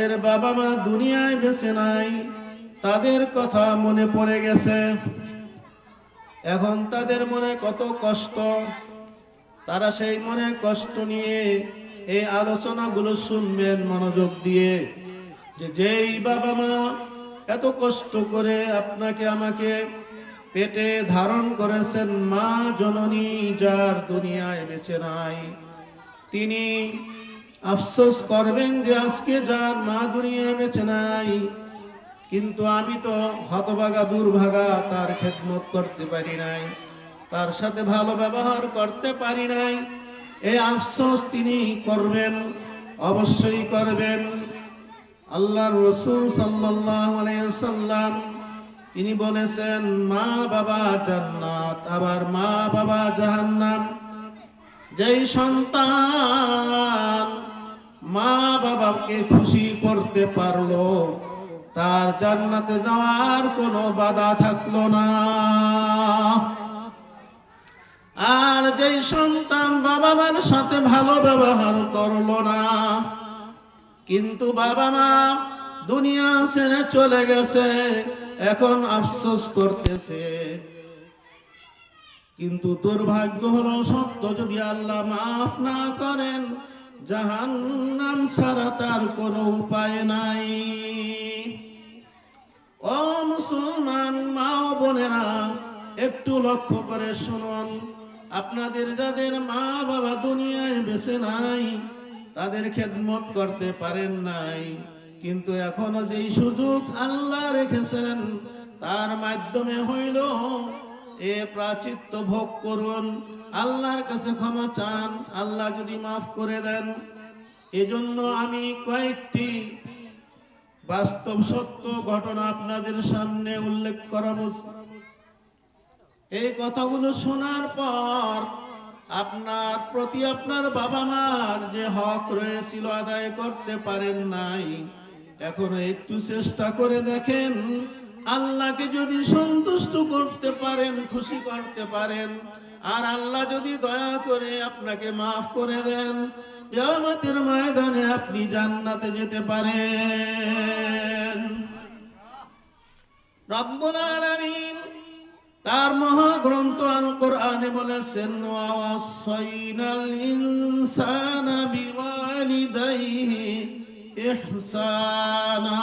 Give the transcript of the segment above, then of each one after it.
যাদের বাবা মা দুনিয়ায় বেঁচে নাই তাদের কথা মনে পড়ে গেছে। এখন তাদের মনে কত কষ্ট, তারা সেই মনে কষ্ট নিয়ে এই আলোচনাগুলো শুনবেন মনোযোগ দিয়ে। যেই বাবা মা এত কষ্ট করে আপনাকে আমাকে পেটে ধারণ করেছেন, মা জননী যার দুনিয়ায় বেঁচে নাই, তিনি আফসোস করবেন যে আজকে যার মা দুনিয়ায় বেঁচে নাই, কিন্তু আমি তো হতভাগা দুর্ভাগা, তার খেদমত করতে পারি নাই, তার সাথে ভালো ব্যবহার করতে পারি নাই। এই আফসোস তিনি করবেন, অবশ্যই করবেন। আল্লাহর রাসূল সাল্লাল্লাহু আলাইহি ওয়াসাল্লাম তিনি বলেছেন, মা বাবা জান্নাত, আবার মা বাবা জাহান্নাম। যেই সন্তান মা বাবাকে খুশি করতে পারলো, তার জান্নাতে যাওয়ার কোনো বাধা থাকলো না। আর যেই সন্তান বাবা মার সাথে ভালো ব্যবহার করলো না, কিন্তু বাবা মা দুনিয়া ছেড়ে চলে গেছে, এখন আফসোস করতেছে। কিন্তু দুর্ভাগ্য হলো সত্য, যদি আল্লাহ মাফ না করেন, জাহান্নাম ছাড়া তার কোনো উপায় নাই। ও মুসলমান মা ও বোনেরা, একটু লক্ষ্য করে শুনুন। আপনাদের যাদের মা বাবা দুনিয়ায় বেঁচে নাই, তাদের খেদমত করতে পারেন নাই, কিন্তু এখনো যেই সুযোগ আল্লাহ রেখেছেন, তার মাধ্যমে হইল এ প্রাচিত্য ভোগ করুন, আল্লাহর কাছে ক্ষমা চান, আল্লাহ যদি মাফ করে দেন। এজন্য আমি কয়েকটি বাস্তব সত্য ঘটনা আপনাদের সামনে উল্লেখ করাবো। এই কথাগুলো শোনার পর আপনার প্রতি আপনার বাবা মার যে হক রয়েছিল আদায় করতে পারেন নাই, এখনো একটু চেষ্টা করে দেখেন। আল্লাহকে যদি সন্তুষ্ট করতে পারেন, খুশি করতে পারেন, আর আল্লাহ যদি দয়া করে আপনাকে মাফ করে দেন, কিয়ামতের ময়দানে আপনি জান্নাতে যেতে পারেন। রব্বুল আলামিন তার মহাগ্রন্থ আল কোরআনে বলেছেন, ওয়াসাইনাল ইনসানা বিওয়ালিদাইহি ইহসানা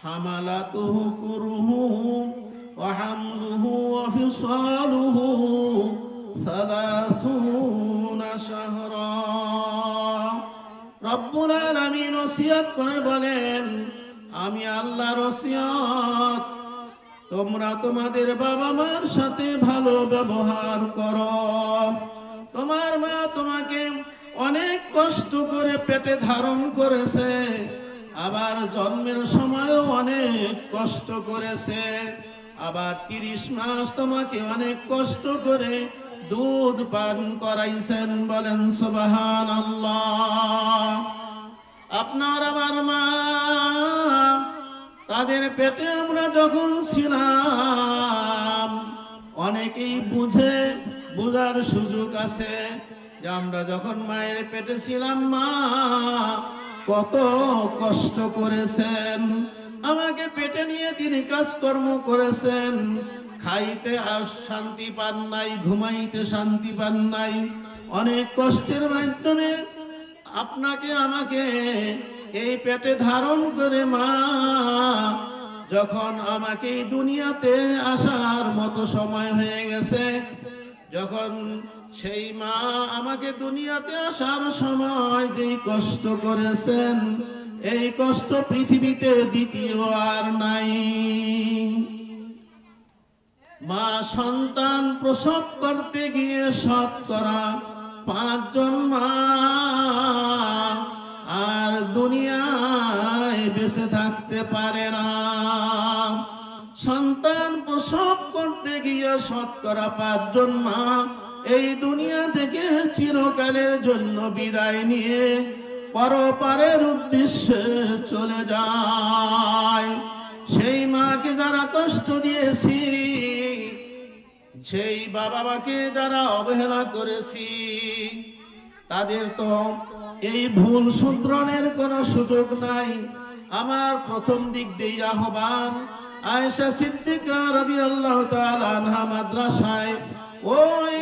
হামালাতুহু কুরহুহু ওয়া হামলুহু ওয়া ফিসালুহু 30 শাহরা। রব্বুল আলামিন ওসিয়ত করে বলেন, আমি আল্লাহর ওসিয়ত, তোমরা তোমাদের বাবা মার সাথে ভালো ব্যবহার করো। তোমার মা তোমাকে অনেক কষ্ট করে পেটে ধারণ করেছে, আবার জন্মের সময়ও অনেক কষ্ট করেছে, আবার 30 মাস তোমাকে অনেক কষ্ট করে দুধ পান করাইছেন। বলেন সুবহানাল্লাহ। আপনার আমার মা, তাদের পেটে আমরা যখন ছিলাম, অনেকেই বুঝার সুযোগ আছে যে আমরা যখন মায়ের পেটে ছিলাম, মা কত কষ্ট করেছেন, আমাকে পেটে নিয়ে তিনি কাজকর্ম করেছেন, খাইতে আর শান্তি পান নাই, ঘুমাইতে শান্তি পান নাই, অনেক কষ্টের মাধ্যমে আপনাকে আমাকে এই পেটে ধারণ করে মা যখন আমাকে দুনিয়াতে আসার মতো সময় হয়ে গেছে, যখন সেই মা আমাকে দুনিয়াতে আসার সময় যেই কষ্ট করেছেন, এই কষ্ট পৃথিবীতে দ্বিতীয় আর নাই। মা সন্তান প্রসব করতে গিয়ে শতকরা 5 জন মা আর দুনিয়ায় বেঁচে থাকতে পারে না। সন্তান প্রসব করতে গিয়ে শতকরা 5 জন মা এই দুনিয়া থেকে চিরকালের জন্য বিদায় নিয়ে পরপারের উদ্দেশ্যে চলে যায়। সেই মাকে যারা কষ্ট দিয়েছি, সেই বাবা মাকে যারা অবহেলা করেছি, তাদের তো এই ভুল শুধরানোর কোনো সুযোগ নাই। আমার প্রথম দিক দিয়ে আহ্বান, আয়েশা সিদ্দিকা রাদিয়াল্লাহু তাআলা আনহা মাদ্রাসায় ওই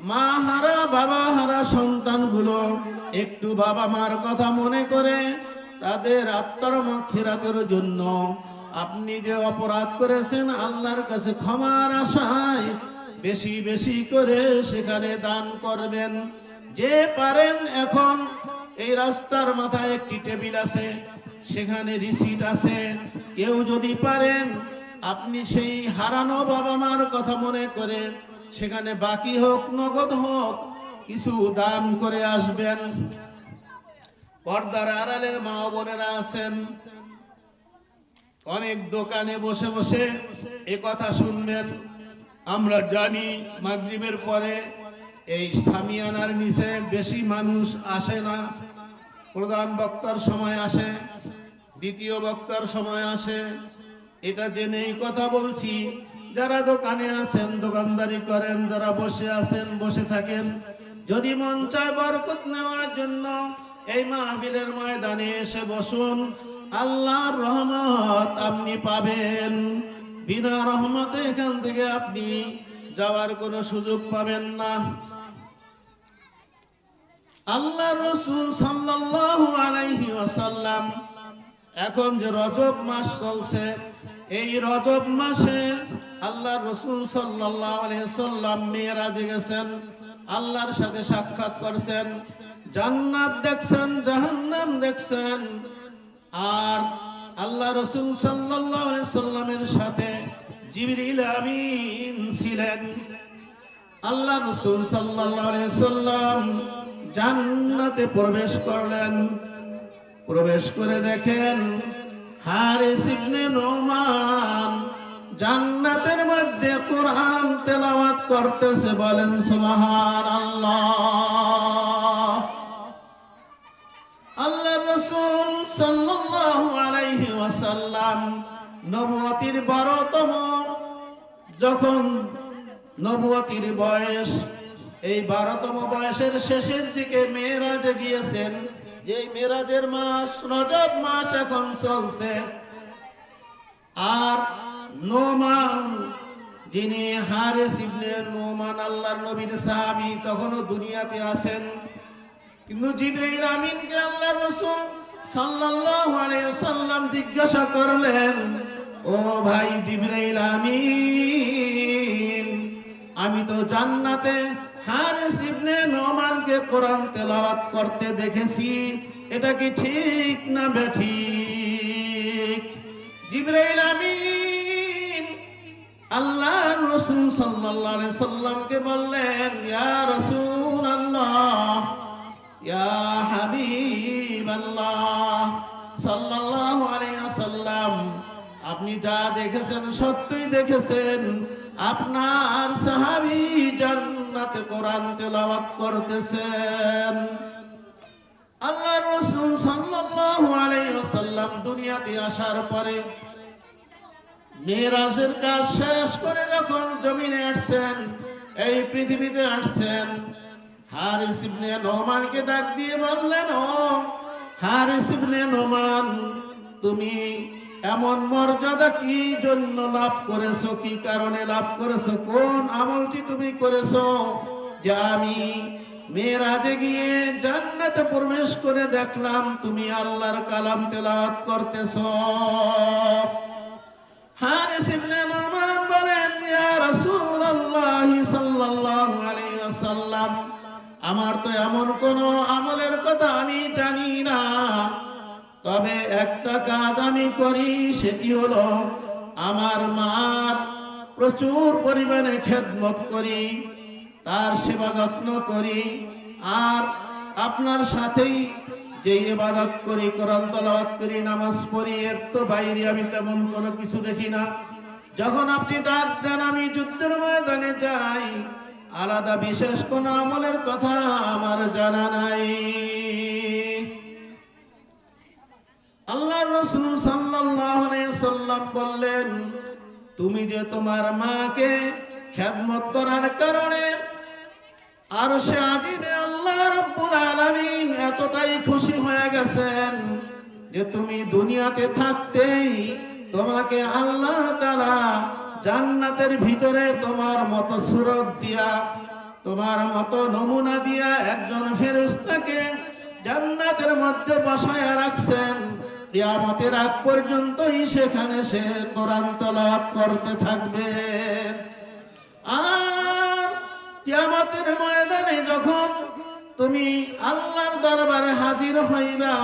মা হারা বাবা হারা সন্তানগুলো একটু বাবা মার কথা মনে করে তাদের আত্মার মাগফিরাতের জন্য আপনি যে অপরাধ করেছেন আল্লাহর কাছে ক্ষমার আশায় বেশি বেশি করে সেখানে দান করবেন। যে পারেন, এখন এই রাস্তার মাথায় একটি টেবিল আছে, সেখানে রিসিট আছে। কেউ যদি পারেন আপনি সেই হারানো বাবা মার কথা মনে করে সেখানে বাকি হোক নগদ হোক কিছু দান করে আসবেন। পর্দার আড়ালের মা বোনেরা আছেন, অনেক দোকানে বসে বসে এ কথা শুনবেন। আমরা জানি মাগরিবের পরে এই সামিয়ানার নিচে বেশি মানুষ আসে না। প্রধান বক্তার সময় আসে, দ্বিতীয় বক্তার সময় আসে, এটা জেনেই কথা বলছি। যারা দোকানে আছেন দোকানদারি করেন, যারা বসে আছেন বসে থাকেন। যদি মন চায় বরকত নেওয়ার জন্য এই মাহফিলের ময়দানে এসে বসুন, আল্লাহর রহমত আপনি পাবেন। বিনা রহমতে এখান থেকে আপনি যাওয়ার কোনো সুযোগ পাবেন না। আল্লাহ রাসূল সাল্লাল্লাহু আলাইহি ওয়াসাল্লাম এখন যে রজব মাস চলছে, এই রজব মাসে আল্লাহ রাসূল সাল্লাল্লাহু আলাইহি ওয়াসাল্লাম মিরাজে গেছেন, আল্লাহর সাথে সাক্ষাৎ করেছেন, জান্নাত দেখছেন, জাহান্নাম দেখছেন। আর আল্লাহ রাসূল সাল্লাল্লাহু আলাইহি ওয়াসাল্লামের সাথে জিবরিল আমিন ছিলেন। আল্লাহ রাসূল সাল্লাল্লাহু আলাইহি ওয়াসাল্লাম জান্নাতে প্রবেশ করলেন। প্রবেশ করে দেখেন হারিস ইবনে নুমান জান্নাতের মধ্যে কোরআন তেলাওয়াত করতেছে। বলেন সুবহানাল্লাহ। আল্লাহর রাসূল সাল্লাল্লাহু আলাইহি ওয়াসাল্লাম নবুয়তির 12তম যখন নবুয়তির বয়স, এই 12তম বয়সের শেষের দিকে মেরাজে গিয়েছেন। যে মেরাজের মাস রজব মাস এখন চলছে। আর নোমান, যিনি হারিস ইবনে নোমান আল্লাহর নবীর সাহাবী, তখনও দুনিয়াতে আছেন। কিন্তু জিবরাইল আমিনকে আল্লাহর রাসূল সাল্লাল্লাহু আলাইহি ওয়াসাল্লাম জিজ্ঞাসা করলেন, ও ভাই জিবরাইল আমিন, আমি তো জান্নাতে হারিস ইবনে নোমানকে কোরআন তেলাওয়াত করতে দেখেছি, এটা কি ঠিক না বেঠিক? জিবরাইল আমিন আল্লাহর রাসূল সাল্লাল্লাহু আলাইহি সাল্লামকে বললেন, ইয়া রাসূলুল্লাহ, ইয়া হাবিবাল্লাহ সাল্লাল্লাহু আলাইহি ওয়াসাল্লাম, আপনি যা দেখেছেন সত্যই দেখেছেন। আপনার সাহাবী জান্নাতে কোরআন তেলাওয়াত করতেছেন। আল্লাহর রাসূল সাল্লাল্লাহু আলাইহি ওয়াসাল্লাম দুনিয়াতে আসার পরে মেরাজের কাজ শেষ করে যখন জমিনে আসছেন, এই পৃথিবীতে আসছেন, হারিস ইবনে নোমানকে ডাক দিয়ে বললেন, ও হারিস ইবনে নোমান, তুমি এমন মর্যাদা কি জন্য লাভ করেছো, কি কারণে লাভ করেছো, কোন আমলটি তুমি করেছো যে আমি মেরাজে গিয়ে জান্নাতে প্রবেশ করে দেখলাম তুমি আল্লাহর কালাম তেলাওয়াত করতেছো? হারিস ইবনে নোমান বলেন, ইয়া রাসূলুল্লাহ সাল্লাল্লাহু আলাইহি ওয়াসাল্লাম, আমার তো এমন কোন আমলের কথা আমি জানি না, তবে একটা কাজ আমি করি, সেটি হলো আমার মার প্রচুর পরিমাণে খেদমত করি, তার সেবা যত্ন করি, আর আপনার সাথেই যে ইবাদত করি, কোরআন তেলাওয়াত করি, নামাজ পড়ি, এর তো বাইরে আমি তেমন কোনো কিছু দেখি না। যখন আপনি ডাক দেন আমি যুদ্ধের ময়দানে যাই, আলাদা বিশেষ কোন আমলের কথা আমার জানা নাই। আল্লাহর রাসূল সাল্লাল্লাহু আলাইহি ওয়াসাল্লাম বললেন, তুমি যে তোমার মাকে খেদমত করার কারণে আরশে আজিমে আল্লাহ রাব্বুল আলামিন এতটাই খুশি হয়ে গেছেন যে তুমি দুনিয়াতে থাকতেই তোমাকে আল্লাহ তাআলা জান্নাতের ভিতরে তোমার মতো সুরত দিয়া, তোমার মতো নমুনা দিয়া একজন ফেরেশতাকে জান্নাতের মধ্যে বসায়া রাখছেন। কিয়ামতের আগ পর্যন্তই সেখানে সে কোরআন তেলাওয়াত করতে থাকবে। আর কিয়ামতের ময়দানে যখন তুমি আল্লাহর দরবারে হাজির হইবা,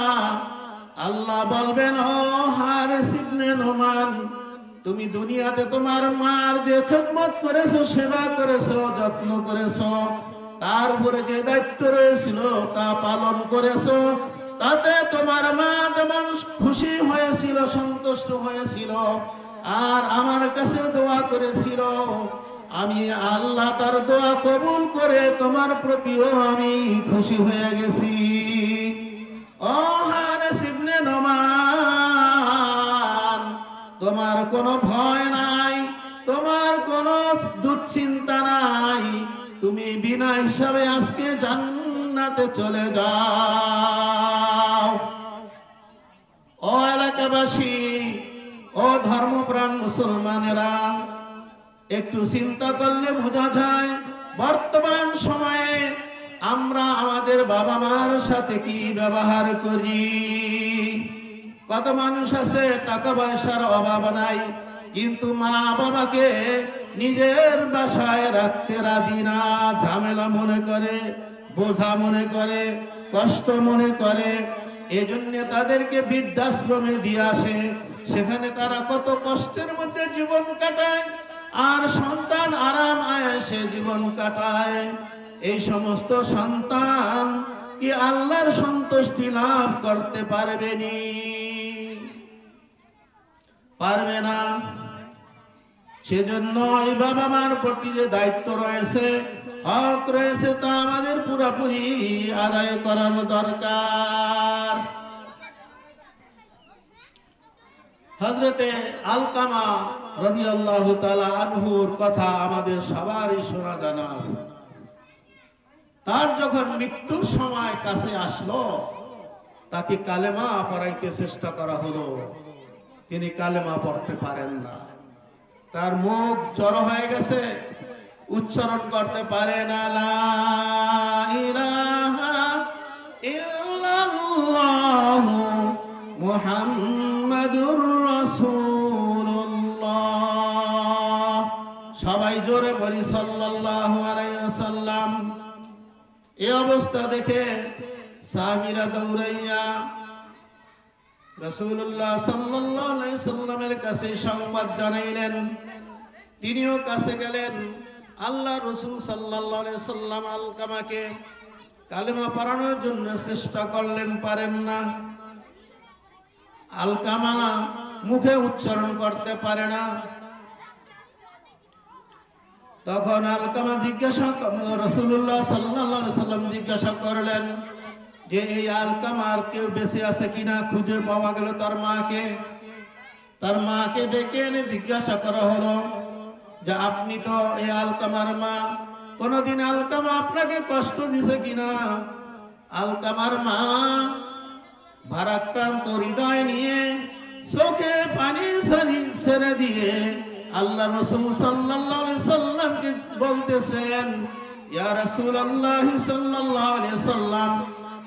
আল্লাহ বলবেন, ও হারিস ইবনে নোমান, তুমি দুনিয়াতে তোমার মার যে খেদমত করেছো, সেবা করেছো, যত্ন করেছো, তার উপরে যে দায়িত্ব রয়েছিল তা পালন করেছো, তাতে তোমার মা যেমন খুশি হয়েছিল, সন্তুষ্ট হয়েছিল, আর আমার কাছে দোয়া করেছিল, আমি আল্লাহ তার দোয়া কবুল করে তোমার প্রতিও আমি খুশি হয়ে গেছি। ও হারিস ইবনে নোমান, তোমার কোনো ভয় নাই, তোমার কোনো দুশ্চিন্তা নাই, তুমি বিনা হিসাবে আজকে জান্নাতে চলে যাও। ও এলাকাবাসী, ও ধর্মপ্রাণ মুসলমানেরা, একটু চিন্তা করলে বোঝা যায় বর্তমান সময়ে আমরা আমাদের বাবা মার সাথে কি ব্যবহার করি। কত মানুষ আছে টাকা পয়সার অভাব নাই, কিন্তু মা বাবাকে নিজের বাসায় রাখতে রাজি না, ঝামেলা মনে করে, বোঝা মনে করে, কষ্ট মনে করে, এজন্য তাদেরকে বৃদ্ধাশ্রমে দিয়ে আসে। সেখানে তারা কত কষ্টের মধ্যে জীবন কাটায়, আর সন্তান আরাম আয়েশে জীবন কাটায়। এই সমস্ত সন্তান কি আল্লাহর সন্তুষ্টি লাভ করতে পারবেনি? পারবে না। সেজন্য এই বাবা মার প্রতি যে দায়িত্ব রয়েছে, হক রয়েছে, তা আমাদের পুরোপুরি আদায় করার দরকার। হযরতে আলকামা রাদিয়াল্লাহু তাআলা আনহুর কথা আমাদের সবারই শোনা জানা আছে। তার যখন মৃত্যুর সময় কাছে আসলো, তাকে কালেমা পড়াইতে চেষ্টা করা হলো, তিনি কালেমা পড়তে পারেন না, তার মুখ জড়ো হয়ে গেছে, উচ্চারণ করতে পারে না, লা ইলাহা ইল্লাল্লাহু মুহাম্মাদুর রাসূলুল্লাহ। সবাই জোরে বলি সাল্লাল্লাহু আলাইহি ওয়াসাল্লাম। এই অবস্থা দেখে সাহাবীরা দৌড়াইয়া রাসূলুল্লাহ সাল্লাল্লাহু আলাইহি সাল্লামের কাছে সংবাদ জানাইলেন। তিনিও কাছে গেলেন। আল্লাহ রাসূল সাল্লাল্লাহু আলাইহি সাল্লাম আলকামাকে কালেমা পড়ানোর জন্য চেষ্টা করলেন, পারেন না। আলকামা মুখে উচ্চারণ করতে পারে না। তখন আলকামা জিজ্ঞাসা, রাসূলুল্লাহ সাল্লাল্লাহু আলাইহি সাল্লাম জিজ্ঞাসা করলেন যে এই আলকামার কেউ বেঁচে আছে কিনা। খুঁজে পাওয়া গেল তার মাকে ডেকে এনে জিজ্ঞাসা করা হলো যে আপনি তো এই আলকামার মা, কোনদিন আলকামা আপনাকে কষ্ট দিছে কিনা। আলকামার মা ভারাক্রান্ত হৃদয় নিয়ে চোখে পানি ছেড়ে দিয়ে আল্লাহ রাসূল সাল্লাল্লাহু আলাইহি সাল্লামকে বলতেছেন, ইয়া রাসূলুল্লাহ সাল্লাল্লাহু আলাইহি সাল্লাম,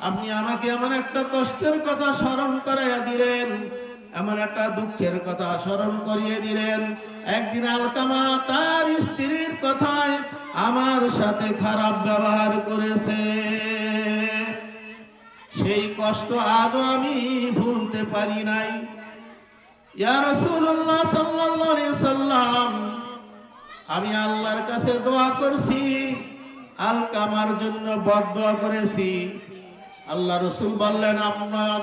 আপনি আমাকে এমন একটা কষ্টের কথা স্মরণ করাইয়া দিলেন, এমন একটা দুঃখের কথা স্মরণ করিয়ে দিলেন। একদিন আলকামা তার স্ত্রীর কথায় আমার সাথে খারাপ ব্যবহার করেছে, সেই কষ্ট আজও আমি ভুলতে পারি নাই। ইয়া রাসূলুল্লাহ সাল্লাল্লাহু আলাইহি সাল্লাম, আমি আল্লাহর কাছে দোয়া করছি, আলকামার জন্য বদদোয়া করেছি। আল্লাহ রাসূল বললেন, আপনার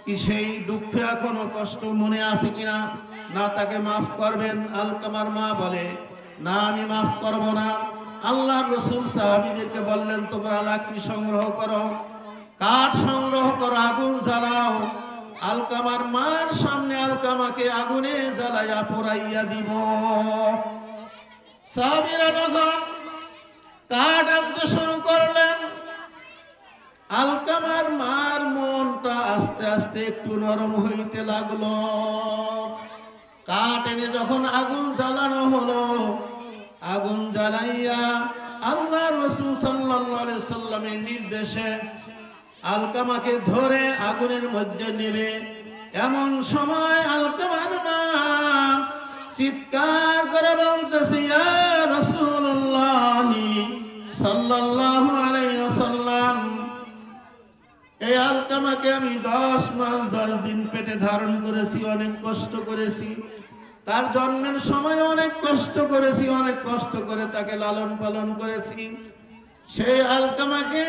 কি সেই দুঃখ এখনো কষ্ট মনে আছে কিনা, না তাকে মাফ করবেন? আলকামার মা বলে, না আমি মাফ করব না। আল্লাহ রাসূল সাহাবীদেরকে বললেন, তোমরা লাকড়ি সংগ্রহ করো, কাঠ সংগ্রহ করো, আগুন জ্বালাও। আলকামার মার সামনে আলকামাকে আগুনে জ্বালাইয়া পোড়াইয়া দিব। সাহাবীরা যখন কাঠ আনতে শুরু করলেন। আলকামার মার মনটা আস্তে আস্তে একটু নরম হইতে লাগলো। কাঠ এনে যখন আগুন জ্বালানো হলো, আগুন জ্বালাইয়া আল্লাহ রাসূল সাল্লাল্লাহু আলাইহি সাল্লামের নির্দেশে আলকামাকে ধরে আগুনের মধ্যে নেবে। এমন সময় আলকামার মা চিৎকার করে বলতেছে, ইয়া রাসূলুল্লাহ সাল্লাল্লাহু আলাইহি ওয়াসাল্লাম, এই আলকামাকে আমি 10 মাস 10 দিন পেটে ধারণ করেছি, অনেক কষ্ট করেছি। তার জন্মের সময় অনেক কষ্ট করেছি, অনেক কষ্ট করে তাকে লালন পালন করেছি। সেই আলকামাকে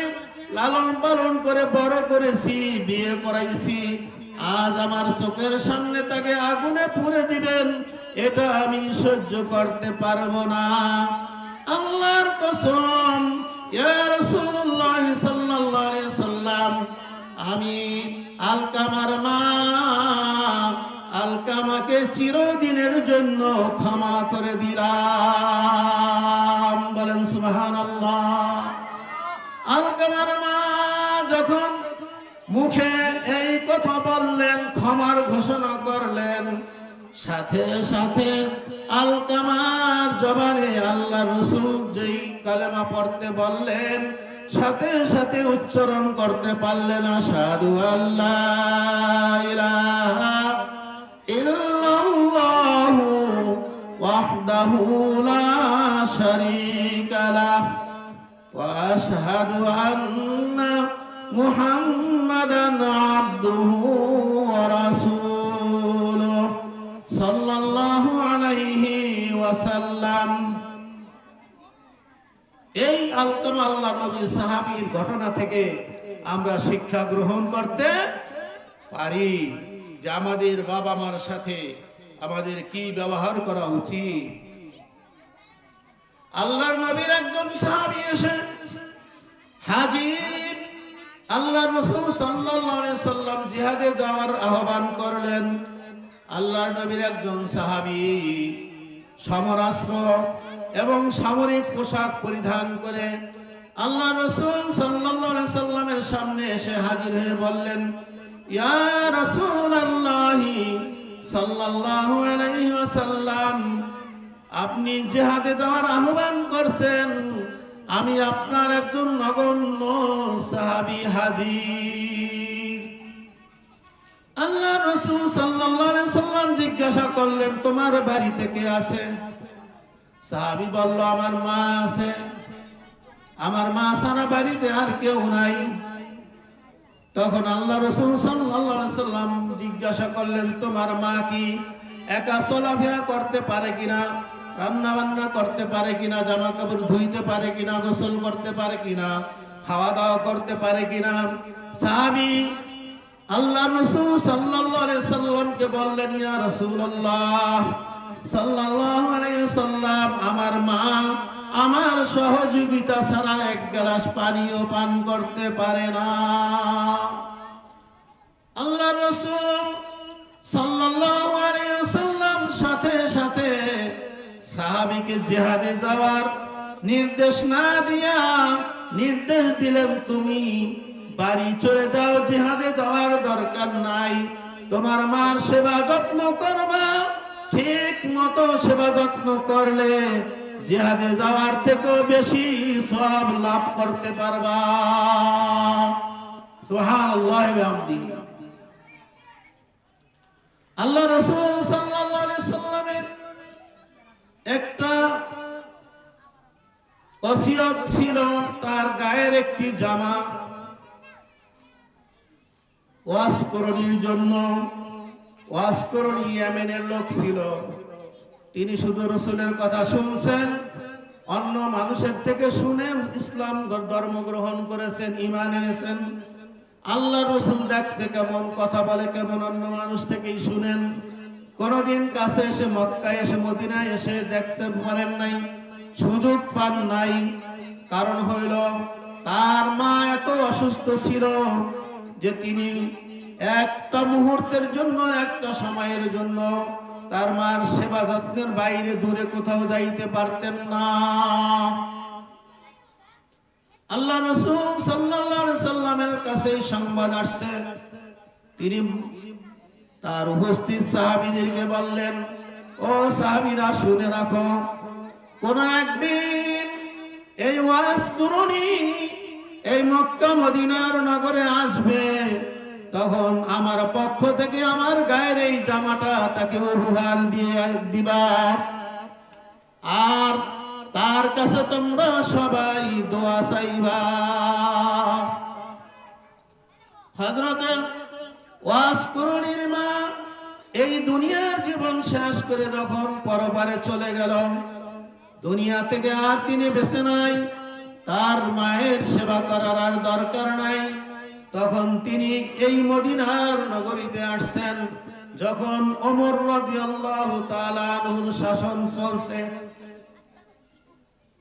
লালন পালন করে বড় করেছি, বিয়ে করাইছি। আজ আমার চোখের সামনে তাকে আগুনে পুড়ে দিবেন, এটা আমি সহ্য করতে পারবো না। আল্লাহর কসম, ইয়া রাসূলুল্লাহ সাল্লাল্লাহু আলাইহি সাল্লাম, আমি আলকামার মা আলকামাকে চিরদিনের জন্য ক্ষমা করে দিলাম। বলেন সুবহানাল্লাহ। আলকামার মা যখন মুখে এই কথা বললেন, ক্ষমার ঘোষণা করলেন, সাথে সাথে আলকামার জবানে আল্লাহর রাসূল যেই কালেমা পড়তে বললেন, সাথে সাথে উচ্চারণ করতে পারলেন, আশহাদু আল্লা ইলাহা ইল্লাল্লাহু ওয়াহদাহু লা শারীকা লাহু ওয়া আশহাদু আন্না মুহাম্মাদান আবদুহু ওয়া রাসূলুহু সাল্লাল্লাহু আলাইহি ওয়াসাল্লাম। এই আলকামা আল্লাহ নবীর সাহাবীর ঘটনা থেকে আমরা শিক্ষা গ্রহণ করতে পারি যে আমাদের বাবা মার সাথে আমাদের কি ব্যবহার করা উচিত। আল্লাহর নবীর একজন সাহাবী এসে হাজির, আল্লাহর রাসূল সাল্লাল্লাহু আলাইহি সাল্লাম জিহাদে যাওয়ার আহ্বান করলেন। আল্লাহর নবীর একজন সাহাবী সমরাস্ত্র এবং সামরিক পোশাক পরিধান করে আল্লাহ রাসূল সাল্লাল্লাহু আলাইহি সাল্লামের সামনে এসে হাজির হয়ে বললেন, ইয়া রাসূলুল্লাহ সাল্লাল্লাহু আলাইহি ওয়াসাল্লাম, আপনি জিহাদে যাওয়ার আহ্বান করছেন, আমি আপনার একজন নগণ্য সাহাবী হাজির। আল্লাহ রাসূল সাল্লাল্লাহু আলাইহি সাল্লাম জিজ্ঞাসা করলেন, তোমার বাড়িতে কে আছে? সাহাবী বলল, আমার মা আছে। আমার মা ছাড়া বাড়িতে আর কেউ নাই। তখন আল্লাহ রাসূল সাল্লাল্লাহু আলাইহি সাল্লাম জিজ্ঞাসা করলেন, তোমার মা কি একা চলাফেরা করতে পারে কিনা, রান্না বান্না করতে পারে কিনা, জামা কাপড় ধুইতে পারে কিনা, গোসল করতে পারে কিনা, খাওয়া দাওয়া করতে পারে কিনা? সাহাবী আল্লাহ রাসূল সাল্লাল্লাহু আলাইহি সাল্লামকে বললেন, ইয়া রাসূলুল্লাহ সাল্লাল্লাহু আলাইহি সাল্লাম, আমার মা আমার সহযোগিতা ছাড়া এক গ্লাস পানিও পান করতে পারে না। আল্লাহ রাসূল সাল্লাল্লাহু আলাইহি সাল্লাম সাথে সাথে সাহাবীকে জিহাদে যাওয়ার নির্দেশ না দিয়া নির্দেশ দিলেন, তুমি বাড়ি চলে যাও, জিহাদে যাওয়ার দরকার নাই, তোমার মার সেবা যত্ন করবা, ঠিক মতো সেবা যত্ন করলে জিহাদে যাওয়ার থেকেও বেশি সওয়াব লাভ করতে পারবা। সুবহানাল্লাহ ওয়া বিহামদিহি। আল্লাহ রাসূল সাল্লাল্লাহু আলাইহি সাল্লামের একটা ওসিয়ত ছিল, তার গায়ের একটি জামা ওয়াশ করণীর জন্য। ওয়াশ করণী ইয়েমেনের লোক ছিল, তিনি শুধু রাসূলের কথা শুনছেন, অন্য মানুষের থেকে শুনে ইসলাম ধর্ম গ্রহণ করেছেন, ঈমান এনেছেন। আল্লাহ রাসূল দেখতে কেমন, কথা বলে কেমন, অন্য মানুষ থেকেই শুনেন। কোনদিন কাছে এসে মক্কায় এসে মদিনায় এসে দেখতে পারেন নাই, সুযোগ পান নাই। কারণ হইল তার মা এত অসুস্থ ছিল যে তিনি একটা মুহূর্তের জন্য, একটা সময়ের জন্য তার মার সেবা যত্নের বাইরে দূরে কোথাও যাইতে পারতেন না। আল্লাহ রাসূল সাল্লাল্লাহু আলাইহি সাল্লামের কাছে সংবাদ আসছে। তিনি তার উপস্থিত সাহাবীদেরকে বললেন, ও সাহাবীরা শুনে রাখো, কোন একদিন এই ওয়াজ কুরুনি এই মক্কা মদিনার নগরে আসবে, তখন আমার পক্ষ থেকে আমার গায়ের এই জামাটা তাকে উপহার দিয়ে দিবা, আর তার কাছে তোমরা সবাই দোয়া চাইবা। হযরত ওয়াজ কুরুনির মা এই দুনিয়ার জীবন শেষ করে যখন পরপারে চলে গেল, দুনিয়া থেকে আর তিনি বেঁচে নাই, তার মায়ের সেবা করার আর দরকার নাই। তখন তিনি এই মদিনার নগরীতে আসছেন, যখন ওমর রাদিয়াল্লাহু তাআলা আনহুর শাসন চলছে।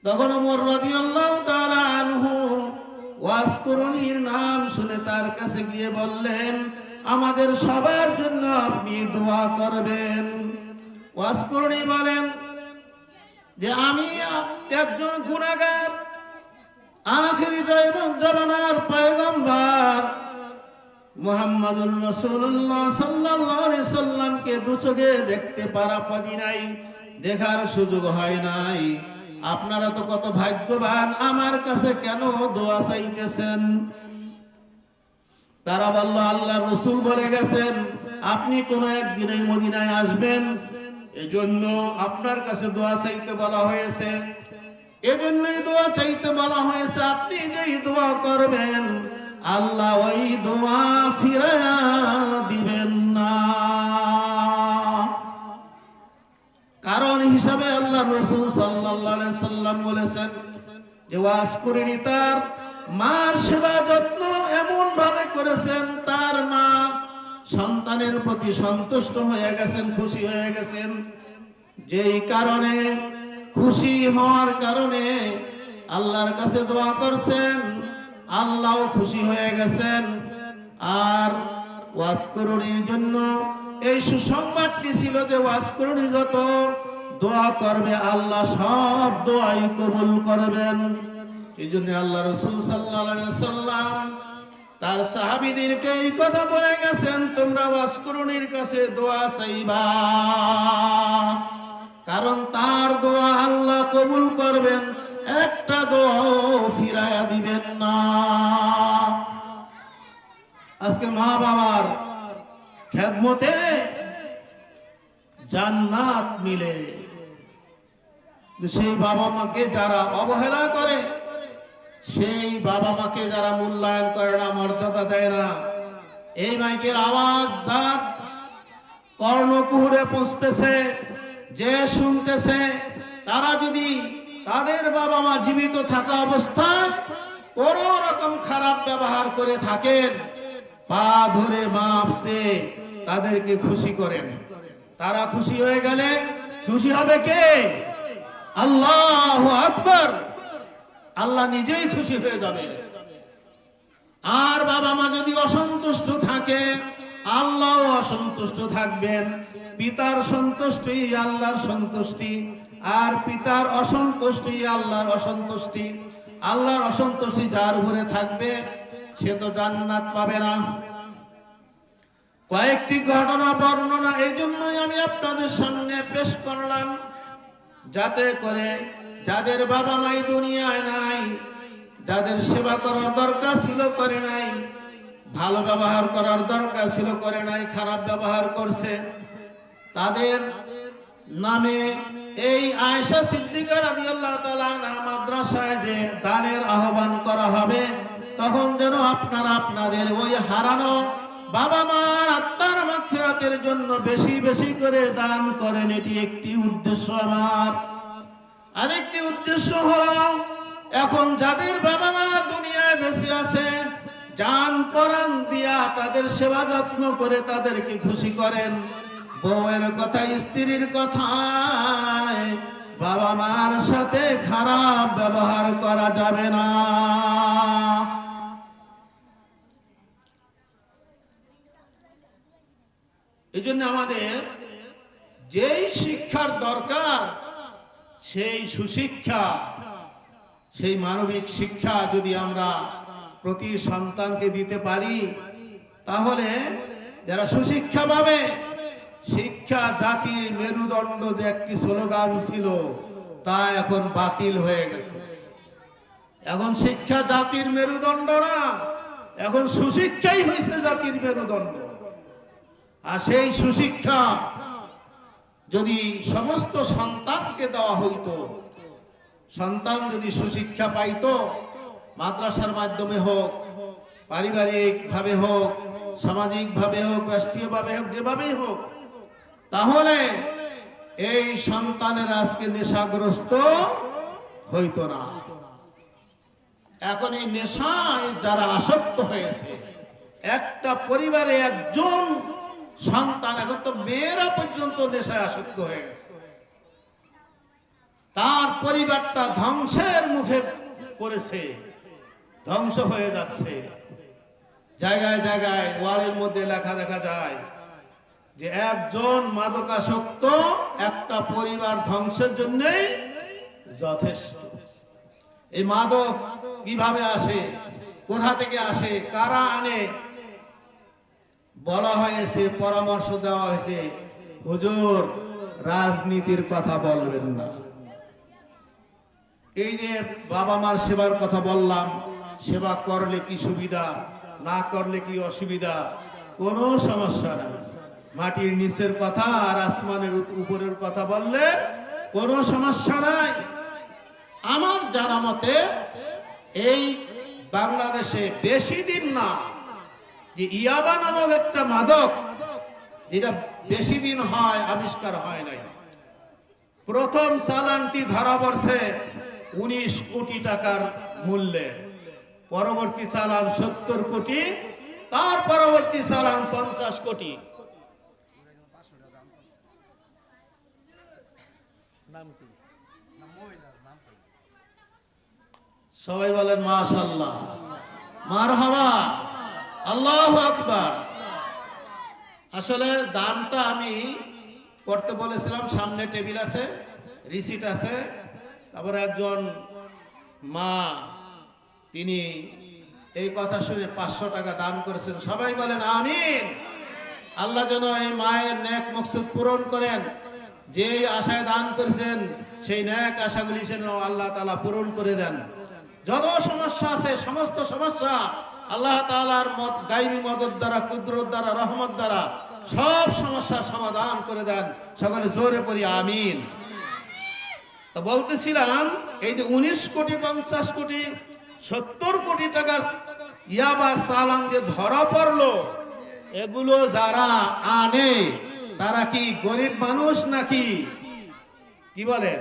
তখন ওমর রাদিয়াল্লাহু তাআলা আনহু ওয়াজ কুরুনির নাম শুনে তার কাছে গিয়ে বললেন, আমাদের সবার জন্য আপনি দোয়া করবেন। ওয়াজ কুরুনি বলেন যে আমি একজন গুনাহগার, আখিরি জামানার পয়গম্বর মুহাম্মদুর রাসূলুল্লাহ সাল্লাল্লাহু আলাইহি সাল্লামকে দু চোখে দেখতে পারি নাই, দেখার সুযোগ হয় নাই। আপনারা তো কত ভাগ্যবান, আমার কাছে কেন দোয়া চাইতেছেন? তারা বলল, আল্লাহর রাসূল বলে গেছেন আপনি কোন একদিন এই মদিনায় আসবেন, এজন্য আপনার কাছে দোয়া চাইতে বলা হয়েছে, এজন্যই দোয়া চাইতে বলা হয়েছে। আপনি যেই দোয়া করবেন আল্লাহ ওই দোয়া ফিরায়া দিবেন না। কারণ হিসাবে আল্লাহর রাসূল সাল্লাল্লাহু আলাইহি সাল্লাম বলেছেন যে ওয়াজ কুরুনি তার মার সেবা যত্ন এমন ভাবে করেছেন, তার মা সন্তানের প্রতি সন্তুষ্ট হয়ে গেছেন, খুশি হয়ে গেছেন। যেই কারণে খুশি হওয়ার কারণে আল্লাহর কাছে দোয়া করছেন, আল্লাহও খুশি হয়ে গেছেন। আর ওয়াজ কুরুনির জন্য এই সুসংবাদটি ছিল যে ওয়াজ কুরুনি যত দোয়া করবে আল্লাহ সব দোয়াই কবুল করবেন। এই জন্য আল্লাহ রাসূল সাল্লাল্লাহু আলাইহি ওয়াসাল্লাম তার সাহাবীদেরকে এই কথা বলে গেছেন, তোমরা ওয়াজ কুরুনির কাছে দোয়া চাইবা, কারণ তার দোয়া আল্লাহ কবুল করবেন, একটা দোয়াও ফিরায়া দিবেন না। আজকে মা বাবার খেদমতে জান্নাত মিলে, সেই বাবা মাকে যারা অবহেলা করে, সেই বাবা মাকে যারা মূল্যায়ন করে না, মর্যাদা দেয় না, এই মাইকের আওয়াজ যার কর্ণকুহরে পৌঁছতেছে, যে শুনতেছে, তারা যদি তাদের বাবা মা জীবিত থাকা অবস্থায় কোন রকম খারাপ ব্যবহার করে থাকেন, পা ধরে মাপ চেয়ে তাদেরকে খুশি করেন। তারা খুশি হয়ে গেলে খুশি হবে কে? আল্লাহু আকবার। আল্লাহ নিজেই খুশি হয়ে যাবে। আর বাবা মা যদি অসন্তুষ্ট থাকে, আল্লাহও অসন্তুষ্ট থাকবেন। পিতার সন্তুষ্টি আল্লাহর সন্তুষ্টি, আর পিতার অসন্তুষ্টি আল্লাহর অসন্তুষ্টি। আল্লাহর অসন্তুষ্টি যার উপরে থাকবে সে তো জান্নাত পাবে না। কয়েকটি ঘটনা বর্ণনা এই জন্যই আমি আপনাদের সামনে পেশ করলাম, যাতে করে যাদের বাবা মাই দুনিয়ায় নাই, যাদের সেবা করার দরকার ছিল করে নাই, ভালো ব্যবহার করার দরকার ছিল করে নাই, খারাপ ব্যবহার করছে, তাদের নামে এই আয়েশা সিদ্দিকা রাদিয়াল্লাহু তাআলা আনহা মাদ্রাসায় যে দানের আহ্বান করা হবে, তখন যেন আপনারা আপনাদের ওই হারানো বাবা মার আত্মার মাগফিরাতের জন্য বেশি বেশি করে দান করেন। এটি একটি উদ্দেশ্য আমার। আরেকটি উদ্দেশ্য হলো, এখন যাদের বাবা মা দুনিয়ায় বেঁচে আছে, জান পরাণ দিয়া তাদের সেবা যত্ন করে তাদেরকে খুশি করেন। বউয়ের কথা, স্ত্রীর কথায় বাবা মার সাথে খারাপ ব্যবহার করা যাবে না। এই জন্য আমাদের যেই শিক্ষার দরকার সেই সুশিক্ষা, সেই মানবিক শিক্ষা যদি আমরা প্রতি সন্তানকে দিতে পারি, তাহলে যারা সুশিক্ষা পাবে, শিক্ষা জাতির মেরুদণ্ড যে একটি স্লোগান ছিল তা এখন বাতিল হয়ে গেছে। এখন শিক্ষা জাতির মেরুদণ্ড না, এখন সুশিক্ষাই হয়েছে জাতির মেরুদণ্ড। আর সেই সুশিক্ষা যদি সমস্ত সন্তানকে দেওয়া হইতো, সন্তান যদি সুশিক্ষা পাইতো, মাদ্রাসার মাধ্যমে হোক, পারিবারিক ভাবে হোক, সামাজিক ভাবে হোক, রাষ্ট্রীয় ভাবে হোক, যেভাবেই হোক, তাহলে এই সন্তানের আজকে নেশাগ্রস্ত হইতো না। এখন এই নেশায় যারা আসক্ত হয়েছে, একটা পরিবারে একজন সন্তান, এখন তো মেয়েরা পর্যন্ত নেশায় আসক্ত হয়ে গেছে, তার পরিবারটা ধ্বংসের মুখে পড়েছে, ধ্বংস হয়ে যাচ্ছে। জায়গায় জায়গায় ওয়ালের মধ্যে লেখা দেখা যায় যে একজন মাদকাসক্ত একটা পরিবার ধ্বংসের জন্যই যথেষ্ট। এই মাদক কিভাবে আসে, কোথা থেকে আসে, কারা আনে? বলা হয়েছে, পরামর্শ দেওয়া হয়েছে, হুজুর রাজনীতির কথা বলবেন না। এই যে বাবা মার সেবার কথা বললাম, সেবা করলে কি সুবিধা, না করলে কি অসুবিধা, কোনো সমস্যা নাই। মাটির নিচের কথা আর আসমানের উপরের কথা বললে কোনো সমস্যা নাই। আমার জানা মতে এই বাংলাদেশে বেশি দিন না যে ইয়াবা নামক একটা মাদক, যেটা বেশি দিন হয় আবিষ্কার হয় নাই। প্রথম চালানটি ধরা পড়ছে 19 কোটি টাকার মূল্যের, পরবর্তী চালান 70 কোটি, তার পরবর্তী চালান 50 কোটি। সবাই বলেন মাশাআল্লাহ, মারহাবা, আল্লাহু আকবার। আসলে দানটা আমি করতে বলেছিলাম, সামনে টেবিল আছে, রিসিট আছে। তারপরে একজন মা, তিনি এই কথা শুনে 500 টাকা দান করেছেন। সবাই বলেন আমিন। আল্লাহ যেন এই মায়ের নেক মকসুদ পূরণ করেন। যেই আশায় দান করেছেন সেই নেক আশাগুলি যেন আল্লাহ তাআলা পূরণ করে দেন। যত সমস্যা আছে সমস্ত সমস্যা আল্লাহ তাআলার গায়বী মদদ দ্বারা, কুদরত দ্বারা, রহমত দ্বারা সব সমস্যার সমাধান করে দেন। সকলে জোরে পড়ি আমিন। তো বলতেছিলাম, এই যে 19 কোটি, 50 কোটি, 70 কোটি টাকার ইয়াবার চালান যে ধরা পড়লো, এগুলো যারা আনে তারা কি গরিব মানুষ নাকি? কি বলেন,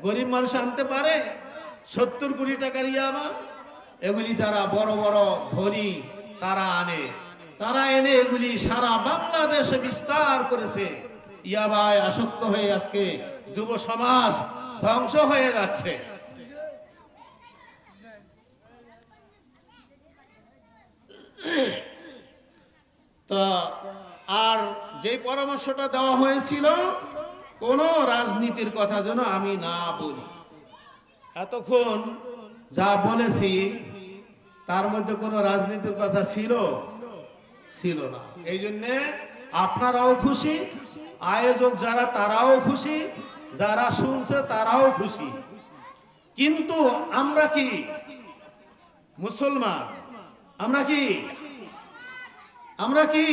গরিব মানুষ আনতে পারে 70 কোটি টাকার ইয়াবা? এগুলি যারা বড় বড় ধনী তারা আনে, তারা এনে এগুলি সারা বাংলাদেশে বিস্তার করেছে। ইয়াবায় আসক্ত হয়ে আজকে যুব সমাজ ধ্বংস হয়ে যাচ্ছে। তো আর যে পরামর্শটা দেওয়া হয়েছিল, কোন রাজনীতির কথা যেন আমি না বলি। এতক্ষণ যা বলেছি তার মধ্যে কোনো রাজনীতির কথা ছিল না। এই জন্যে আপনারাও খুশি, আয়োজক যারা তারাও খুশি, যারা শুনছে তারাও খুশি। কিন্তু আমরা কি মুসলমান? আমরা কি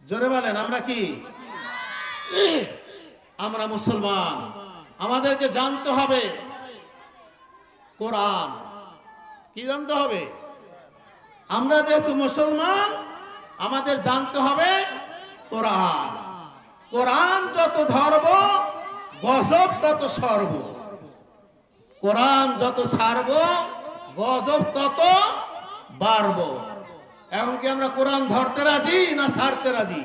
জোরে বলেন, আমরা কি? আমরা মুসলমান। আমাদেরকে জানতে হবে কোরআন। কি জানতে হবে? আমরা যেহেতু মুসলমান, আমাদের জানতে হবে কোরআন। কোরআন যত ধরব গজব তত সরব, কোরআন যত ছাড়ব গজব তত বাড়ব। এখন কি আমরা কোরআন ধরতে রাজি না ছাড়তে রাজি?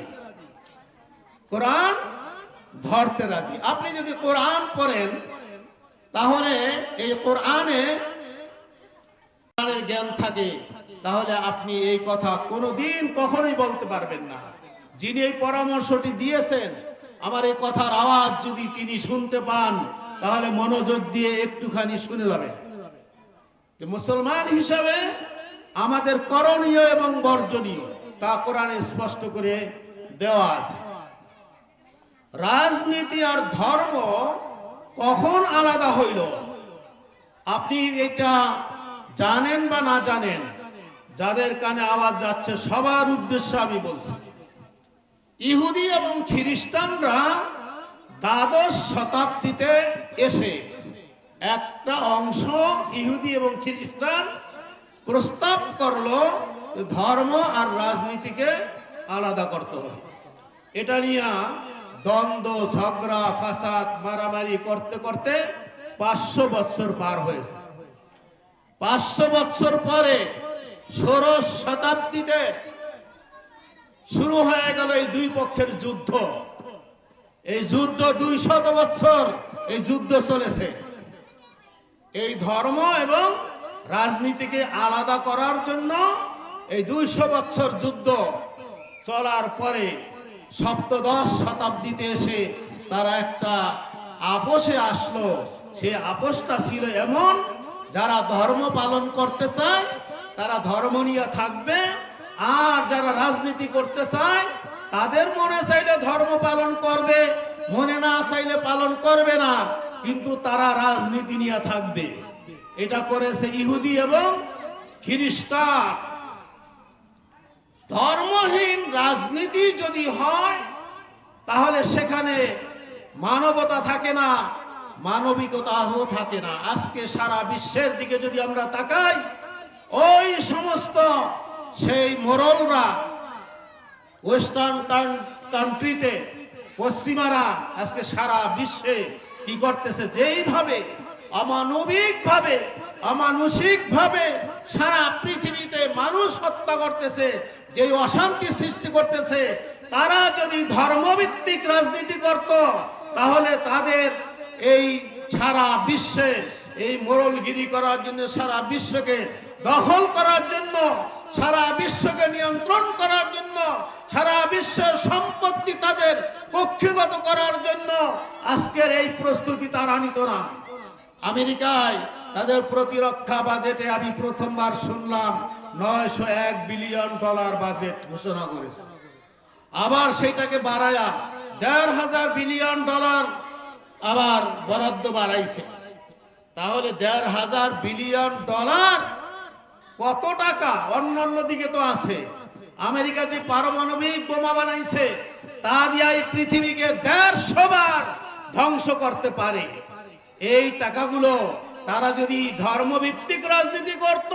কোরআন ধরতে রাজি। আপনি যদি কোরআন পড়েন তাহলে এই কোরআনের জ্ঞান থাকে, তাহলে আপনি এই কথা কোনোদিন কখনোই বলতে পারবেন না। যিনি এই পরামর্শটি দিয়েছেন, আমার এই কথার আওয়াজ যদি তিনি শুনতে পান, তাহলে মনোযোগ দিয়ে একটুখানি শুনে যাবেন যে মুসলমান হিসাবে আমাদের করণীয় এবং বর্জনীয় তা কোরআনে স্পষ্ট করে দেওয়া আছে। রাজনীতি আর ধর্ম কখন আলাদা হইল, আপনি এটা জানেন বা না জানেন, যাদের কানে আওয়াজ যাচ্ছে সবার উদ্দেশ্যে আমি বলছি। ইহুদি এবং খ্রিস্টানরা দ্বাদশ শতাব্দীতে এসে একটা অংশ ইহুদি এবং খ্রিস্টান প্রস্তাব করলো ধর্ম আর রাজনীতিকে আলাদা করতে হবে। এটা নিয়ে দ্বন্দ্ব, ঝগড়া, ফাসাদ, মারামারি করতে করতে 500 বছর পার হয়েছে। 500 বছর পরে ষোড়শ শতাব্দীতে শুরু হয়ে গেল এই দুই পক্ষের যুদ্ধ। এই যুদ্ধ 200 বছর এই যুদ্ধ চলেছে। এই ধর্ম এবং রাজনীতিকে আলাদা করার জন্য এই 200 বছর যুদ্ধ চলার পরে সপ্তদশ শতাব্দীতে এসে তারা একটা আপোষে আসলো। সেই আপোষটা ছিল এমন, যারা ধর্ম পালন করতে চায় তারা ধর্ম নিয়ে থাকবে, আর যারা রাজনীতি করতে চায় তাদের মনে চাইলে ধর্ম পালন করবে, মনে না চাইলে পালন করবে না, কিন্তু তারা রাজনীতি নিয়ে থাকবে। এটা করেছে ইহুদি এবং খ্রিস্টান। ধর্মহীন রাজনীতি যদি হয় তাহলে সেখানে মানবতা থাকে না, মানবিকতাও থাকে না। আজকে সারা বিশ্বের দিকে যদি আমরা তাকাই, ওই সমস্ত সেই মোরলরা ওয়েস্টার্ন কান্ট্রিতে, পশ্চিমারা আজকে সারা বিশ্বে কি করতেছে, যেইভাবে অমানবিকভাবে, অমানুষিকভাবে সারা পৃথিবীতে মানুষ হত্যা করতেছে, যেই অশান্তি সৃষ্টি করতেছে, তারা যদি ধর্মভিত্তিক রাজনীতি করত তাহলে তাদের এই সারা বিশ্বে এই মোরলগিরি করার জন্য, সারা বিশ্বকে দখল করার জন্য, সারা বিশ্বকে নিয়ন্ত্রণ করার জন্য, সারা বিশ্বের সম্পত্তি তাদের কক্ষিগত করার জন্য আজকের এই প্রস্তুতি তারা নিত না। আমেরিকায় তাদের প্রতিরক্ষা বাজেটে আমি প্রথমবার শুনলাম $901 বিলিয়ন বাজেট ঘোষণা করেছে। আবার সেইটাকে বাড়ায়া $1,500 বিলিয়ন আবার বরাদ্দ বাড়াইছে। তাহলে $1,500 বিলিয়ন কত টাকা? অন্যান্য দিকে তো আছে। আমেরিকা যে পারমাণবিক বোমা বানাইছে তা দিয়ে এই পৃথিবীকে 150 বার ধ্বংস করতে পারে। এই টাকাগুলো তারা যদি ধর্মভিত্তিক রাজনীতি করত,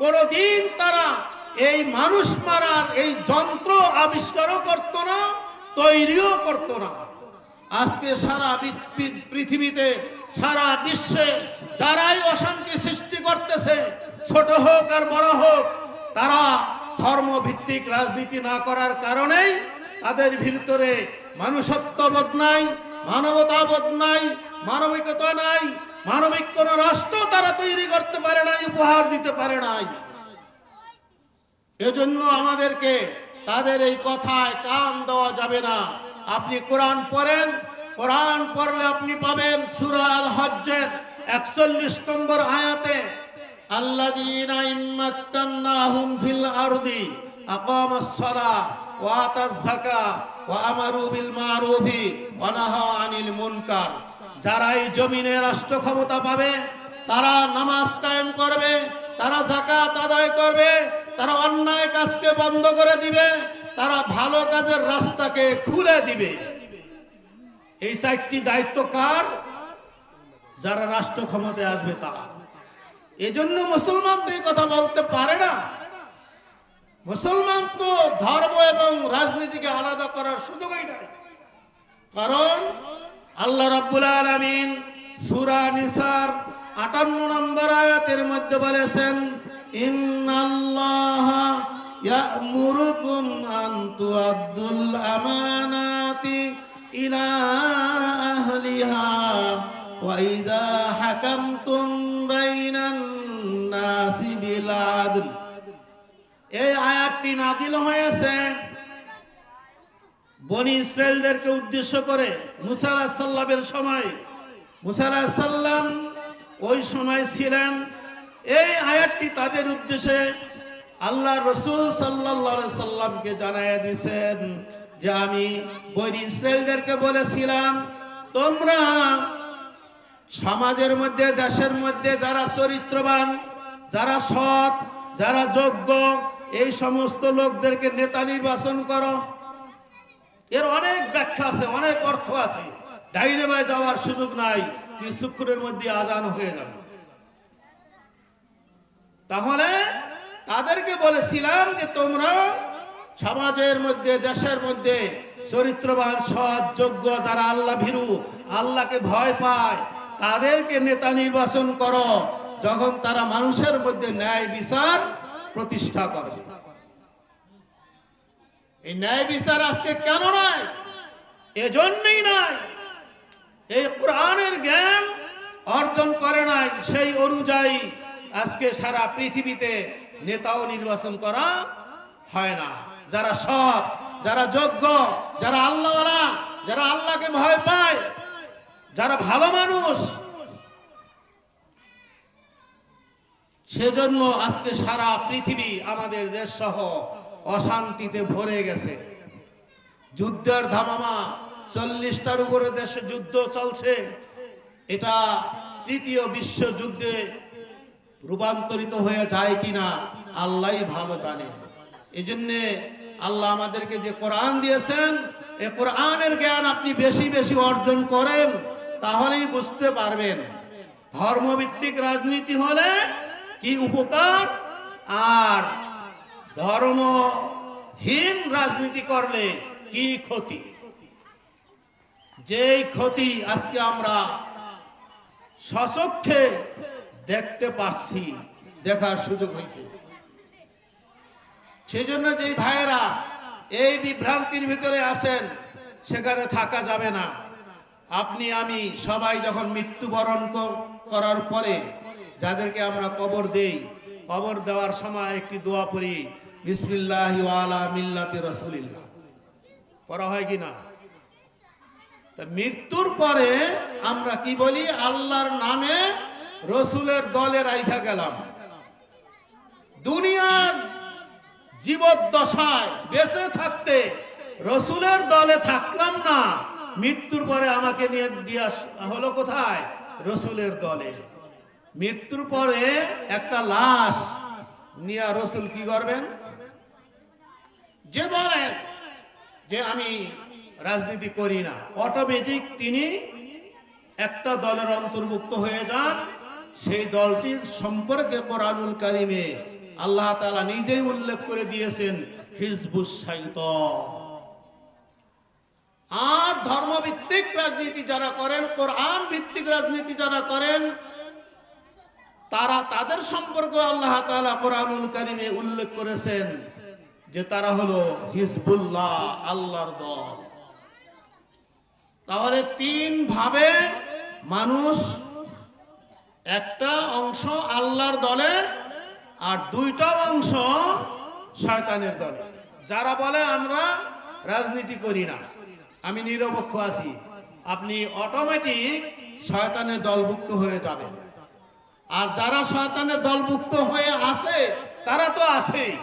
কোনদিন তারা এই মানুষ মারার এই যন্ত্র আবিষ্কারও করত না, তৈরিও করত না। আজকে সারা পৃথিবীতে, সারা বিশ্বে যারাই অশান্তি সৃষ্টি করতেছে, ছোট হোক আর বড় হোক, তারা ধর্মভিত্তিক রাজনীতি না করার কারণেই তাদের ভিতরে মানুষত্ববোধ নাই, মানবতাবোধ নাই, মানবিকতা নাই। মানবিক কোন রাষ্ট্র তারা তৈরি করতে পারে নাই, উপহার দিতে পারে নাই। এজন্য আমাদেরকে তাদের এই কথায় কান দেওয়া যাবে না। আপনি কোরআন পড়েন, কোরআন পড়লে আপনি পাবেন সূরা আল হজ্জের 41 নম্বর আয়াতে, আল্লাযীনা ইম্মাক্কান্নাহুম ফিল আরদি আকামাস সালাহ ওয়া আতাজ যাকাত ওয়া আমারু বিল মারুফি ওয়া নাহাউ আনিল মুনকার। যারা এই জমিনে রাষ্ট্র ক্ষমতা পাবে তারা নামাজ কায়েম করবে, তারা যাকাত আদায় করবে, তারা অন্যায় কাজকে বন্ধ করে দিবে, তারা ভালো কাজের রাস্তাকে খুলে দিবে। এই 4টি দায়িত্ব কার? যারা রাষ্ট্র ক্ষমতায় আসবে তার। এজন্য মুসলমান তো এই কথা বলতে পারে না। মুসলমান তো ধর্ম এবং রাজনীতিকে আলাদা করার সুযোগই নাই। কারণ আল্লাহ রাব্বুল আলামিন সূরা নিসার 58 নম্বর আয়াতের মধ্যে বলেছেন, ইন্নাল্লাহা ইয়া'মুরুকুম আন তুআদ্দুল আমানাতি ইলা আহলিহা ওয়া ইযা হাকামতুম বাইনান নাসি বিল আদল। এই আয়াতটি নাযিল হয়েছে বনি ইসরাইলদেরকে উদ্দেশ্য করে মুসা আলাইহিস সালামের সময়। মুসা আলাইহিস সালাম ওই সময় ছিলেন। এই আয়াতটি তাদের উদ্দেশ্যে আল্লাহ রসুল সাল্লাল্লাহু আলাইহি সাল্লামকে জানাইয়া দিয়েছেন যে আমি বনী ইসরাইলদেরকে বলেছিলাম, তোমরা সমাজের মধ্যে, দেশের মধ্যে যারা চরিত্রবান, যারা সৎ, যারা যোগ্য, এই সমস্ত লোকদেরকে নেতা নির্বাচন করো। এর অনেক ব্যাখ্যা আছে, অনেক অর্থ আছে। ডাইনে বাই যাওয়ার সুযোগ নাই, কিছুক্ষণের মধ্যে আজান হয়ে যাবে। তাহলে তাদেরকে বলেছিলাম যে তোমরা সমাজের মধ্যে, দেশের মধ্যে চরিত্রবান, সৎ, যোগ্য, যারা আল্লাহ ভীরু, আল্লাহকে ভয় পায়, তাদেরকে নেতা নির্বাচন করো, যখন তারা মানুষের মধ্যে ন্যায় বিচার প্রতিষ্ঠা করবে। এই ন্যায় বিচার আজকে কেন নাই? এজন্যই নাই, এই কোরআনের জ্ঞান অর্জন করে নাই। সেই অনুযায়ী আজকে সারা পৃথিবীতে নেতাও নির্বাচন করা হয় না। যারা সৎ, যারা যোগ্য, যারা আল্লাহওয়ালা, যারা আল্লাহকে ভয় পায়, যারা ভালো মানুষ, সেজন্য আজকে সারা পৃথিবী, আমাদের দেশ সহ অশান্তিতে ভরে গেছে। যুদ্ধের ধামামা, 40টার উপরে দেশে যুদ্ধ চলছে। এটা তৃতীয় বিশ্বযুদ্ধে রূপান্তরিত হয়ে যায় কিনা আল্লাহই ভালো জানে। এই জন্যে আল্লাহ আমাদেরকে যে কোরআন দিয়েছেন, এই কোরআনের জ্ঞান আপনি বেশি বেশি অর্জন করেন, তাহলেই বুঝতে পারবেন ধর্মভিত্তিক রাজনীতি হলে কি উপকার, আর ধর্মহীন রাজনীতি করলে কি ক্ষতি। যেই ক্ষতি আজকে আমরা স্বচক্ষে দেখতে পাচ্ছি, দেখার সুযোগ হয়েছে। সেই জন্য যেই ভাইয়েরা এই বিভ্রান্তির ভিতরে আছেন, সেখানে থাকা যাবে না। আপনি আমি সবাই যখন মৃত্যুবরণ করার পরে যাদেরকে আমরা কবর দেই, কবর দেওয়ার সময় একটি দোয়া পড়ি, বিসমিল্লাহি ওয়া আলা মিল্লাতি রাসূলিল্লাহ, পড়া হয় কিনা? তা মৃত্যুর পরে আমরা কি বলি? আল্লাহর নামে রসুলের দলে রাইখা গেলাম। দুনিয়ার জীবদ্দশায় বেঁচে থাকতে রসুলের দলে থাকলাম না, মৃত্যুর পরে আমাকে নিয়ে দিয়া হলো কোথায়? রসুলের দলে। মৃত্যুর পরে একটা লাশ নিয়ে রসুল কি করবেন? যে বলেন যে আমি রাজনীতি করি না, অটোমেটিক তিনি একটা দলের অন্তর্ভুক্ত হয়ে যান। সেই দলটির সম্পর্কে কোরআনুল কারিমে আল্লাহ তাআলা নিজেই উল্লেখ করে দিয়েছেন, হিজবুশ শাইতান। আর ধর্মভিত্তিক রাজনীতি যারা করেন, কোরআন ভিত্তিক রাজনীতি যারা করেন, তাদের সম্পর্কে আল্লাহ তাআলা কোরআনুল কারিমে উল্লেখ করেছেন যে তারা হলো হিজবুল্লাহ, আল্লাহর দল। তাহলে তিন ভাবে মানুষ, একটা অংশ আল্লাহর দলে আর দুইটা অংশ শয়তানের দলে। যারা বলে আমরা রাজনীতি করি না, আমি নিরপেক্ষ আছি, আপনি অটোমেটিক শয়তানের দলভুক্ত হয়ে যাবেন। আর যারা শয়তানের দলভুক্ত হয়ে আছে, তারা তো আছেই।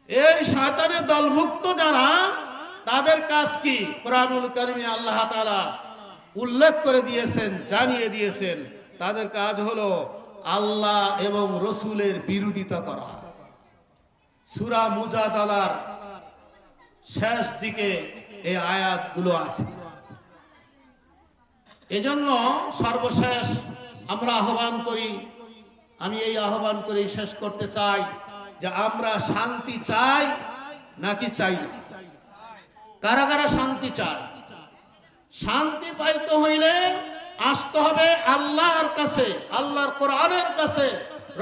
এই শয়তানের দলভুক্ত যারা, তাদের কাজ কি? কোরআনুল কারিমে আল্লাহ তাআলা উল্লেখ করে দিয়েছেন, জানিয়ে দিয়েছেন, তাদের কাজ হলো আল্লাহ এবং রসুলের বিরোধিতা করা। সূরা মুজাদালার শেষ দিকে এই আয়াতগুলো আছে। এজন্য সর্বশেষ আমরা আহ্বান করি, আমি এই আহ্বান করে শেষ করতে চাই যে আমরা শান্তি চাই নাকি চাই না? কারা কারা শান্তি চায়? শান্তি পাইতে হইলে আসতে হবে আল্লাহর কাছে, আল্লাহর কোরআনের কাছে,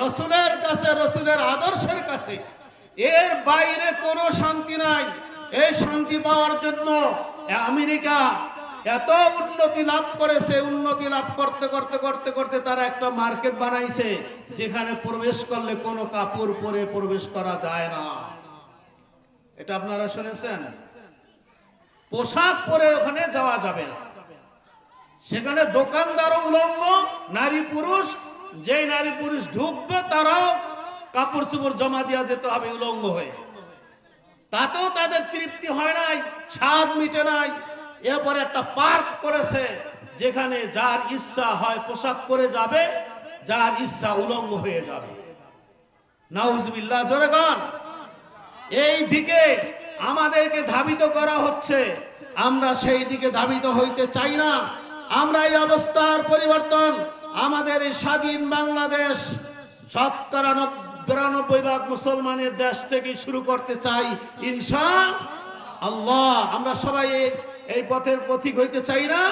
রসুলের কাছে, রসুলের আদর্শের কাছে। এর বাইরে কোনো শান্তি নাই। এই শান্তি পাওয়ার জন্য আমেরিকা এত উন্নতি লাভ করেছে, উন্নতি লাভ করতে করতে করতে করতে তারা একটা মার্কেট বানাইছে, যেখানে প্রবেশ করলে কোনো কাপড় পরে প্রবেশ করা যায় না। এটা আপনারা শুনেছেন? পোশাক পরে ওখানে যাওয়া যাবে না। সেখানে দোকানদারও উলঙ্গ, নারী পুরুষ, যেই নারী পুরুষ ঢুকবে তারাও কাপড় চোপড় জমা দেওয়া যেতে হবে উলঙ্গ হয়ে। তাতেও তাদের তৃপ্তি হয় নাই, স্বাদ মিটে নাই। এরপরে একটা পার্ক করেছে যেখানে যার ইচ্ছা হয় পোশাক পরে যাবে, যার ইচ্ছা উলঙ্গ হয়ে যাবে। নাউজুবিল্লাহ, জোরে গান। এই দিকে আমাদেরকে ধাবিত করা হচ্ছে, আমরা সেই দিকে ধাবিত হইতে চাই না। আমরা এই অবস্থার পরিবর্তন আমাদের এই স্বাধীন বাংলাদেশ 92% মুসলমানের দেশ থেকে শুরু করতে চাই ইনশাআল্লাহ। আমরা সবাই এই পথের পথিক হইতে চাই না?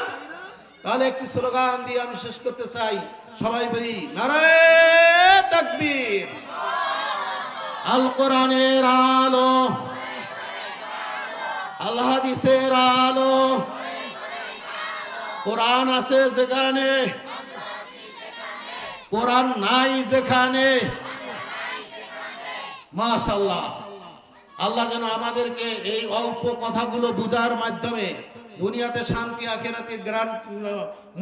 তাহলে একটি স্লোগান দিয়ে আমি শেষ করতে চাই, সবাই বলি নারায়ে তাকবীর। আল কোরআনের আলো, আল হাদিসের আলো, কোরআন আছে যেখানে, কোরআন নাই যেখানে। মাশাআল্লাহ, আল্লাহ যেন আমাদেরকে এই অল্প কথাগুলো বুঝার মাধ্যমে দুনিয়াতে শান্তি, আখিরাতে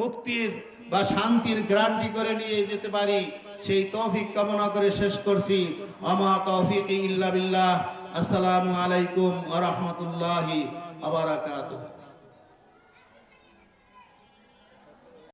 মুক্তির বা শান্তির গ্যারান্টি করে নিয়ে যেতে পারি, সেই তৌফিক কামনা করে শেষ করছি। আমা তৌফিক ইল্লা বিল্লাহ। আসসালামু আলাইকুম ওয়া রাহমাতুল্লাহি ওয়া বারাকাতুহু।